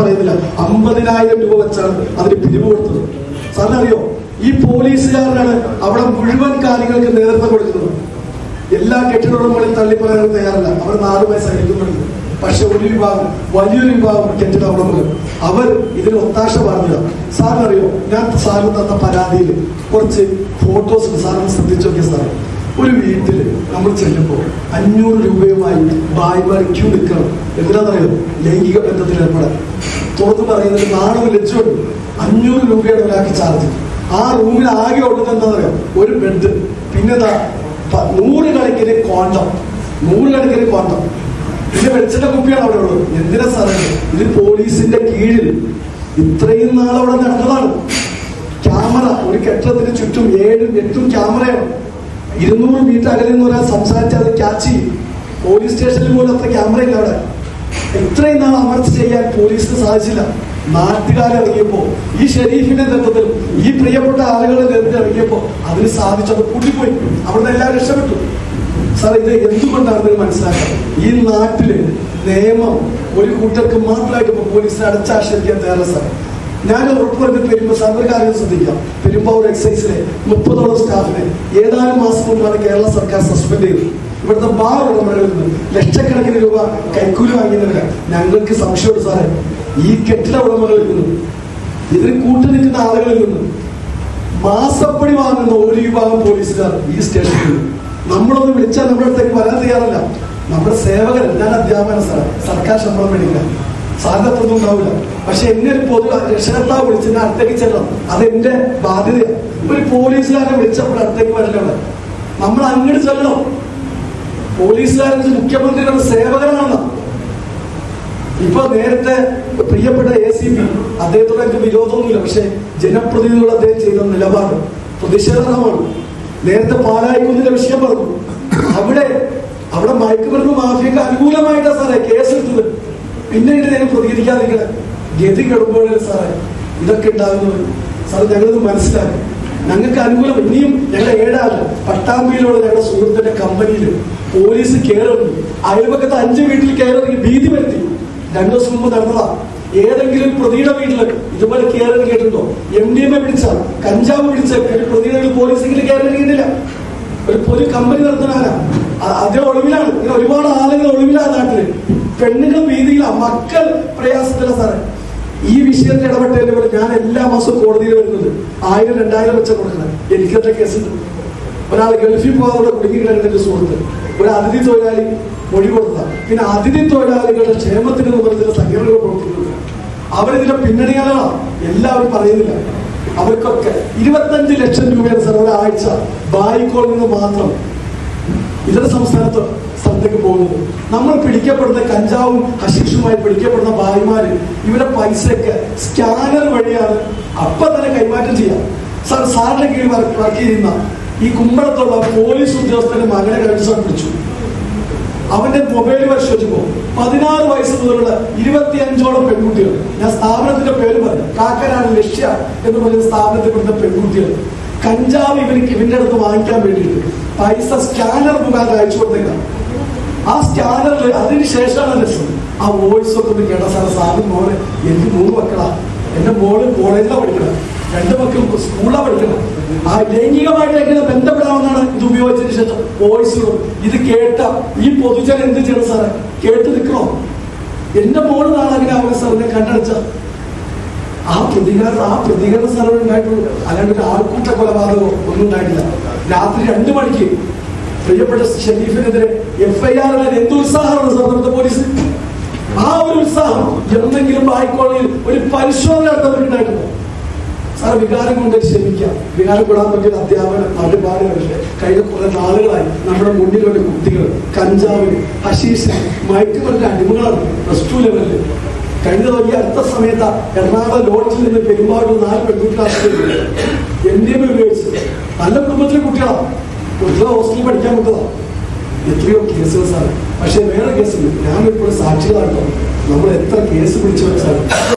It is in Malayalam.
പറയുന്നില്ല, 50,000 രൂപ വെച്ചാണ് അതിന് പിരിവ് കൊടുത്തത്. സാറിനറിയോ, ഈ പോലീസുകാരനാണ് അവിടെ മുഴുവൻ കാര്യങ്ങൾക്ക് നേതൃത്വം കൊടുക്കുന്നത്. എല്ലാ കെട്ടിടമുകളിൽ തള്ളി പറയാൻ തയ്യാറല്ല, അവർ 4 വയസ്സ് അടിക്കുന്നുണ്ട്. പക്ഷെ ഒരു വിഭാഗം, വലിയൊരു വിഭാഗം കെട്ടിട ഉടമകൾ അവർ ഇതിന് ഒത്താശ പറഞ്ഞില്ല. സാറിനറിയോ, ഞാൻ സാറിന് തന്ന പരാതിയിൽ കുറച്ച് ഫോട്ടോസ് സാറിന് ശ്രദ്ധിച്ചു നോക്കിയ സാറ്, ഒരു വീട്ടിൽ നമ്മൾ ചെല്ലുമ്പോൾ 500 രൂപയുമായി ഭായിമാർ ക്യൂ നിൽക്കണം. എന്തിനാണെന്നറിയോ? ലൈംഗിക ബന്ധത്തിൽ ഏർപ്പെടാൻ. തുറന്ന് പറയുന്നത് നാണവും ലജ്ജമുണ്ട്. 500 രൂപയാണ് ഒരാൾക്ക് ചാർജ്. ആ റൂമിൽ ആകെ ഉള്ളത് എന്താണെന്നറിയോ? ഒരു ബെഡ്, പിന്നെ 100 കണക്കിന് കോണ്ടം, 100 കണക്കിന് കോണ്ടം, പിന്നെ വെളിച്ചെണ്ണ കുപ്പിയാണ് അവിടെ ഉള്ളത്. എന്തിനാ സാറേ? ഇത് പോലീസിന്റെ കീഴിൽ ഇത്രയും നാളവിടെ നടന്നതാണ്. ക്യാമറ, ഒരു കെട്ടിടത്തിന് ചുറ്റും 7, 8 ക്യാമറയാണ്. 200 മീറ്റർ അകലിൽ നിന്ന് ഒരാൾ സംസാരിച്ച് അത് ക്യാച്ച് ചെയ്യും. പോലീസ് സ്റ്റേഷനിൽ പോലും അത്ര ക്യാമറ ഇല്ല അവിടെ. ഇത്രയും നാൾ അമർച്ച ചെയ്യാൻ പോലീസിന് സാധിച്ചില്ല. നാട്ടുകാരിറങ്ങിയപ്പോ, ഈ ഷെരീഫിന്റെ നേതൃത്വത്തിൽ ഈ പ്രിയപ്പെട്ട ആളുകളുടെ നേതൃത്വത്തിൽ ഇറങ്ങിയപ്പോ അതിന് സാധിച്ചത് കൂട്ടിപ്പോയി. അവിടുന്ന് എല്ലാവരും രക്ഷപ്പെട്ടു. സാർ, ഇത് എന്തുകൊണ്ടാണ് മനസ്സിലാക്കാം? ഈ നാട്ടില് നിയമം ഒരു കൂട്ടർക്ക് മാത്രമായിട്ട് ഇപ്പൊ പോലീസിനെ അടച്ചാക്ഷേപിക്കാൻ തയ്യാറ. സാർ, ഞാൻ ഉറപ്പുവരുത്തി പെരുമ്പോൾ സാറിന്റെ കാര്യം ശ്രദ്ധിക്കാം. പെരുമ്പാവൂർ എക്സൈസിലെ 30ഓളം സ്റ്റാഫിനെ ഏതാനും മാസം മുമ്പാണ് കേരള സർക്കാർ സസ്പെൻഡ് ചെയ്തത്. ഇവിടുത്തെ ബാർ ഉടമകളിൽ നിന്ന് ലക്ഷക്കണക്കിന് രൂപ കൈക്കൂലി വാങ്ങിയതില്ല. ഞങ്ങൾക്ക് സംശയമുണ്ട് സാറേ, ഈ കെട്ടിട ഉടമകളിൽ നിന്നും ഇതിന് കൂട്ടുനിൽക്കുന്ന ആളുകളിൽ നിന്നും മാസപ്പടി വാങ്ങുന്ന ഒരു വിഭാഗം പോലീസുകാർ ഈ സ്റ്റേഷനിൽ നമ്മളൊന്ന് വിളിച്ചാൽ നമ്മുടെ അടുത്തേക്ക് വരാൻ തയ്യാറല്ല. നമ്മുടെ സേവകർ, ഞാൻ അധ്യാപന സാർ, സർക്കാർ ശമ്പളം മേടിക്കാം, സാറിന് അത്രയൊന്നും ഉണ്ടാവില്ല. പക്ഷെ എന്നെ ഒരു പൊതു രക്ഷകർത്താവ് വിളിച്ച് ഞാൻ അടുത്തേക്ക് ചെല്ലണം, അതെന്റെ ബാധ്യതയാണ്. ഒരു പോലീസുകാരനെ വിളിച്ചപ്പോൾ അടുത്തേക്ക് വരലാണ്. നമ്മൾ അങ്ങോട്ട് ചെല്ലണം. പോലീസുകാരൻ മുഖ്യമന്ത്രിയുടെ സേവകനാണ്. ഇപ്പൊ നേരത്തെ പ്രിയപ്പെട്ട ACP, അദ്ദേഹത്തോട് എനിക്ക് വിരോധമൊന്നുമില്ല, പക്ഷെ ജനപ്രതിനിധികൾ അദ്ദേഹം ചെയ്ത നിലപാട് പ്രതിഷേധമാണ്. നേരത്തെ പാലായിക്കുന്നിന്റെ വിഷയം പറഞ്ഞു. അവിടെ മയക്കുമരുന്ന് മാഫിയക്ക് അനുകൂലമായിട്ടാണ് സാറേ കേസെടുത്തത്. പിന്നീട് ഞാൻ പ്രതികരിക്കാതിരിക്കണേ ഗതി കെടുമ്പോഴേ സാറേ ഇതൊക്കെ ഉണ്ടാകുന്നത്. സാറ് ഞങ്ങളിത് മനസ്സിലാക്കി. ഞങ്ങൾക്ക് അനുകൂലം ഇനിയും ഞങ്ങളുടെ 7 ആള് പട്ടാമ്പിയിലുള്ള ഞങ്ങളുടെ സുഹൃത്തിന്റെ കമ്പനിയിൽ പോലീസ് കയറി അയൽപക്കത്ത് 5 വീട്ടിൽ കയറി ഭീതി വരുത്തി. 2 ദിവസം മുമ്പ് നടന്നതാ. ഏതെങ്കിലും പ്രതിയുടെ വീട്ടിൽ ഇതുപോലെ കയറി കേട്ടിട്ടുണ്ടോ? MDMA പിടിച്ച, കഞ്ചാവ് പിടിച്ച പ്രതികൾ പോലീസിൽ കയറി കേട്ടില്ല. ഒരു കമ്പനി നടത്തുന്നവരാ, അതേ ഒളിവിലാണ്. ഇങ്ങനെ ഒരുപാട് ആളുകൾ ഒളിവിലാണ് നാട്ടില്. പെണ്ണുങ്ങൾ വീതിയിലാണ്, മക്കൾ പ്രയാസത്തില. സാറേ, ഈ വിഷയത്തിൽ ഇടപെട്ടതിലൂടെ ഞാൻ എല്ലാ മാസവും കോടതിയിൽ വരുന്നത് 1000, 2000 വെച്ച കൊടുക്കണം. എനിക്കത്തെ കേസുണ്ട്. ഒരാൾ ഗൾഫിൽ പോകാതെ കുടുങ്ങി കിടക്കുന്ന സുഹൃത്ത്, ഒരു അതിഥി തൊഴിലാളി മൊഴി കൊടുത്തതാണ്. പിന്നെ അതിഥി തൊഴിലാളികളുടെ ക്ഷേമത്തിന് പറഞ്ഞ സംഘടനകൾ പ്രവർത്തിക്കുന്നത് അവരിതിന്റെ പിന്നണികളാണ്. എല്ലാവരും പറയുന്നില്ല. അവർക്കൊക്കെ 25 ലക്ഷം രൂപയാണ് സാർ ഒരാഴ്ച ബായിക്കോളിൽ നിന്ന് മാത്രം ഇതര സംസ്ഥാനത്ത് സ്ഥലത്തേക്ക് പോകുന്നത്. നമ്മൾ പിടിക്കപ്പെടുന്ന കഞ്ചാവും ഹശീഷുമായി പിടിക്കപ്പെടുന്ന ഭായിമാര് ഇവരുടെ പൈസയൊക്കെ സ്കാനർ വഴിയാണ് അപ്പൊ തന്നെ കൈമാറ്റം ചെയ്യാം. സാറിന്റെ കീഴിൽ വർക്ക് ചെയ്യുന്ന ഈ കുമ്പളത്തുള്ള പോലീസ് ഉദ്യോഗസ്ഥന്റെ മകനെ കഴിഞ്ഞ പിടിച്ചു. അവന്റെ മൊബൈൽ പരിശോധിച്ചപ്പോ 16 വയസ്സ് മുതലുള്ള 25ഓളം പെൺകുട്ടികൾ, ഞാൻ സ്ഥാപനത്തിന്റെ പേര് പറഞ്ഞു, കാക്കനാട് ലക്ഷ്യ എന്ന് പറഞ്ഞ സ്ഥാപനത്തിൽ പെടുന്ന പെൺകുട്ടികൾ കഞ്ചാവ് ഇവന്റെ അടുത്ത് വാങ്ങിക്കാൻ വേണ്ടിയിട്ട് പൈസ സ്കാനർ മുഖാന്തരം അയച്ചു കൊടുത്തേക്കാം. ആ സ്കാനറിൽ അതിനുശേഷമാണ് രസം. ആ വോയിസ് ഒക്കെ ഒന്ന് കേട്ട സാറിന് മോനെ, എനിക്ക് 3 മക്കളാ, എന്റെ മോള് കോളേജിലാണ് പഠിക്കണം, 2 മക്കൾ സ്കൂളിലാണ് പഠിക്കണം. ആ ലൈംഗികമായിട്ട് എങ്ങനെ ബന്ധപ്പെടാമെന്നാണ് ഇത് ഉപയോഗിച്ചതിന് ശേഷം വോയിസുകളും. ഇത് കേട്ട ഈ പൊതുജനം എന്ത് ചെയ്യണം സാറേ? കേട്ട് നിൽക്കണോ? എന്റെ മോള് നാളെ അങ്ങനെ ആവുന്ന സാറിനെ കണ്ടടിച്ച ആ പ്രതികരണ സാറോട് ഉണ്ടായിട്ടുള്ളൂ. അല്ലാണ്ട് ഒരു ആൾക്കൂട്ട കൊലപാതകമോ ഒന്നും ഉണ്ടായിട്ടില്ല. രാത്രി 2 മണിക്ക് പ്രിയപ്പെട്ട ഷെരീഫിനെതിരെ FIR എന്ത് ഉത്സാഹമാണ് സാർ നമ്മുടെ പോലീസ്? ആ ഒരു ഉത്സാഹം എന്തെങ്കിലും ബായിക്കോളയിൽ ഒരു പരിശോധന നടത്തുന്നുണ്ടായിട്ടുണ്ടോ? സാർ, വികാരം കൊണ്ട് ക്ഷമിക്കാം. വികാരം കൂടാൻ പറ്റിയ അധ്യാപനം ഒരുപാടുകളില്ലേ. കഴിഞ്ഞ കുറെ നാളുകളായി നമ്മുടെ മുന്നിലുള്ള കുട്ടികൾ കഞ്ചാവിന്, ഹശീഷിന്, മയക്കുമരുന്നിന്റെ അടിമകളാണ്. +2 ലെവലില് കഴിഞ്ഞ ഈ അടുത്ത സമയത്ത് എറണാകുളം ലോഡ്ജിൽ നിന്ന് പെരുമ്പാവൂർ 4 പെൺകുട്ടികളാണ് MDMA ഉപയോഗിച്ച്. നല്ല കുടുംബത്തിലെ കുട്ടികളാണ്, കുട്ടികളെ ഹോസ്റ്റലിൽ പഠിക്കാൻ പറ്റതാണ്. എത്രയോ കേസുകൾ സാർ. പക്ഷെ വേറെ കേസുണ്ട്. ഞാൻ ഇപ്പോൾ സാക്ഷികളാട്ടോ. നമ്മൾ എത്ര കേസ് പിടിച്ചു വെച്ചാൽ